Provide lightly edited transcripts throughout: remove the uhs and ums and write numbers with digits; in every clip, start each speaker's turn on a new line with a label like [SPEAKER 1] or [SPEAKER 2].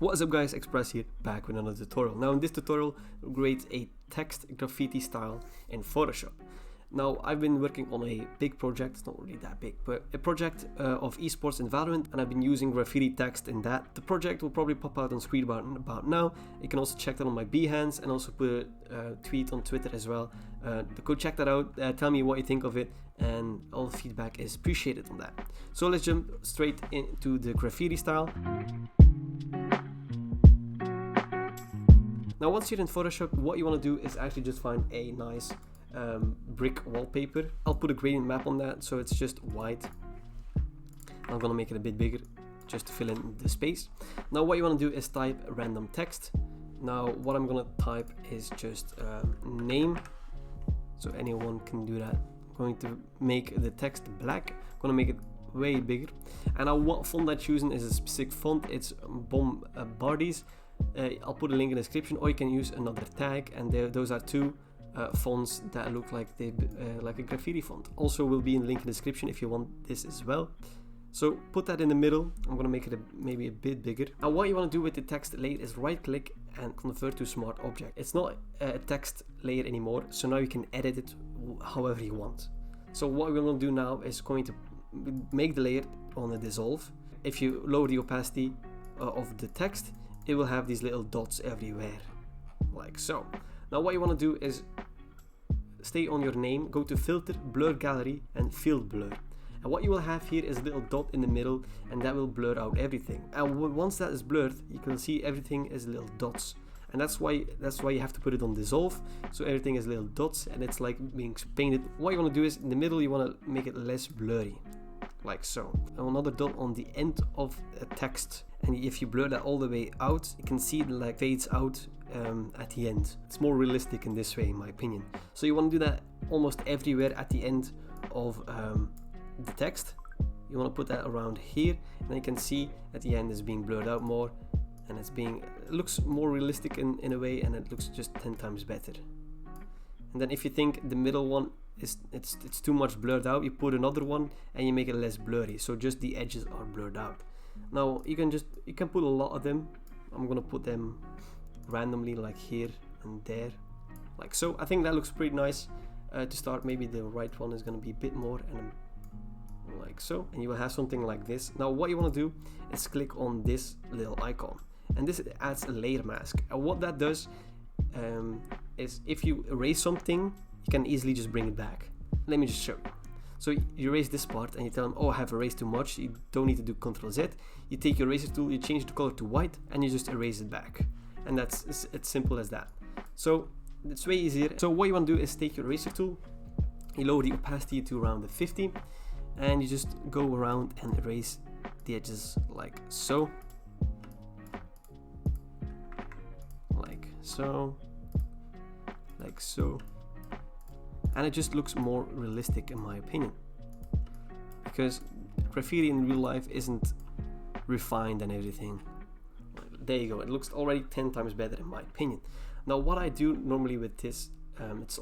[SPEAKER 1] What's up guys, Express here, back with another tutorial. Now in this tutorial, we'll create a text graffiti style in Photoshop. Now I've been working on a big project, it's not really that big, but a project of esports in Valorant, and I've been using graffiti text in that. The project will probably pop out on screen about now. You can also check that on my Behance and also put a tweet on Twitter as well. Go check that out, tell me what you think of it, and all the feedback is appreciated on that. So let's jump straight into the graffiti style. Now once you're in Photoshop, what you want to do is actually just find a nice brick wallpaper. I'll put a gradient map on that so it's just white. I'm gonna make it a bit bigger just to fill in the space. Now what you want to do is type random text. Now what I'm gonna type is just name, so anyone can do that. I'm going to make the text black. I'm gonna make it way bigger, and now what font I'm choosing is a specific font. It's Bombardies. I'll put a link in the description, or you can use another tag, and those are two fonts that look like like a graffiti font. Also will be in the link in the description if you want this as well. So put that in the middle. I'm gonna make it maybe a bit bigger. And what you want to do with the text layer is right click and convert to smart object. It's not a text layer anymore, so now you can edit it however you want. So what we're gonna do now is going to make the layer on a dissolve. If you lower the opacity of the text, it will have these little dots everywhere, like so. Now what you want to do is stay on your name, go to filter, blur gallery, and field blur. And what you will have here is a little dot in the middle, and that will blur out everything. And once that is blurred, you can see everything is little dots. And that's why you have to put it on dissolve, so everything is little dots and it's like being painted. What you want to do is in the middle you want to make it less blurry, like so. And another dot on the end of a text, and if you blur that all the way out, you can see it like fades out at the end. It's more realistic in this way, in my opinion. So you want to do that almost everywhere at the end of the text. You want to put that around here, and then you can see at the end is being blurred out more, and it looks more realistic in a way, and it looks just 10 times better. And then if you think the middle one it's too much blurred out, you put another one and you make it less blurry, so just the edges are blurred out. Now you can put a lot of them. I'm gonna put them randomly, like here and there, like so. I think that looks pretty nice to start. Maybe the right one is gonna be a bit more, and like so, and you will have something like this. Now what you want to do is click on this little icon, and this adds a layer mask. And what that does is if you erase something, you can easily just bring it back. Let me just show you. So you erase this part and you tell them, oh, I have erased too much. You don't need to do Ctrl Z. You take your eraser tool, you change the color to white, and you just erase it back. And it's simple as that. So it's way easier. So what you want to do is take your eraser tool, you lower the opacity to around the 50, and you just go around and erase the edges like so. Like so. Like so. And it just looks more realistic in my opinion, because graffiti in real life isn't refined and everything. There you go, it looks already 10 times better in my opinion. Now what I do normally with this,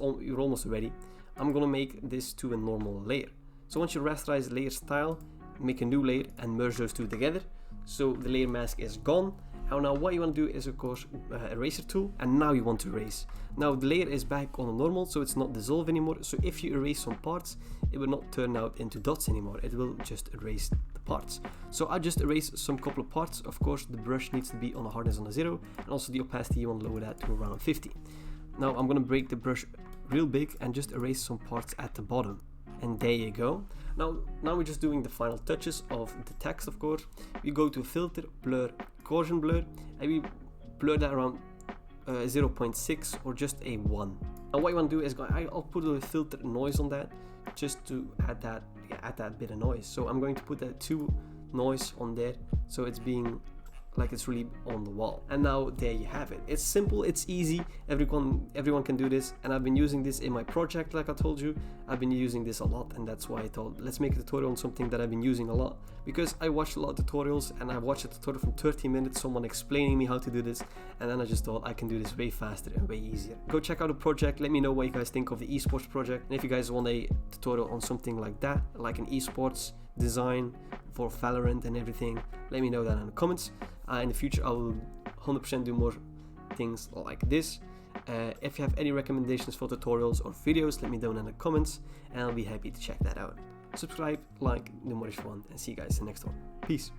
[SPEAKER 1] you're almost ready. I'm gonna make this to a normal layer. So once you rasterize layer style, make a new layer and merge those two together, so the layer mask is gone. And now what you want to do is of course eraser tool, and now you want to erase. Now the layer is back on a normal, so it's not dissolve anymore. So if you erase some parts, it will not turn out into dots anymore. It will just erase the parts. So I just erase some couple of parts. Of course the brush needs to be on a hardness on a 0, and also the opacity you want to lower that to around 50. Now I'm going to break the brush real big and just erase some parts at the bottom. And there you go. Now we're just doing the final touches of the text, of course. We go to filter, blur, gaussian blur, and we blur that around 0.6 or just a 1. And what you want to do is I'll put a filter noise on that just to add that bit of noise. So I'm going to put that 2 noise on there, so it's being like it's really on the wall. And now there you have it. It's simple, it's easy, everyone can do this, and I've been using this in my project. Like I told you, I've been using this a lot, and that's why I thought let's make a tutorial on something that I've been using a lot, because I watched a lot of tutorials, and I watched a tutorial from 30 minutes, someone explaining me how to do this, and then I just thought I can do this way faster and way easier. Go check out the project, let me know what you guys think of the esports project, and if you guys want a tutorial on something like that, like an esports design for Valorant and everything, let me know that in the comments. In the future I will 100% do more things like this. If you have any recommendations for tutorials or videos, let me know in the comments and I'll be happy to check that out. Subscribe, like, do more if you want, and see you guys in the next one. Peace.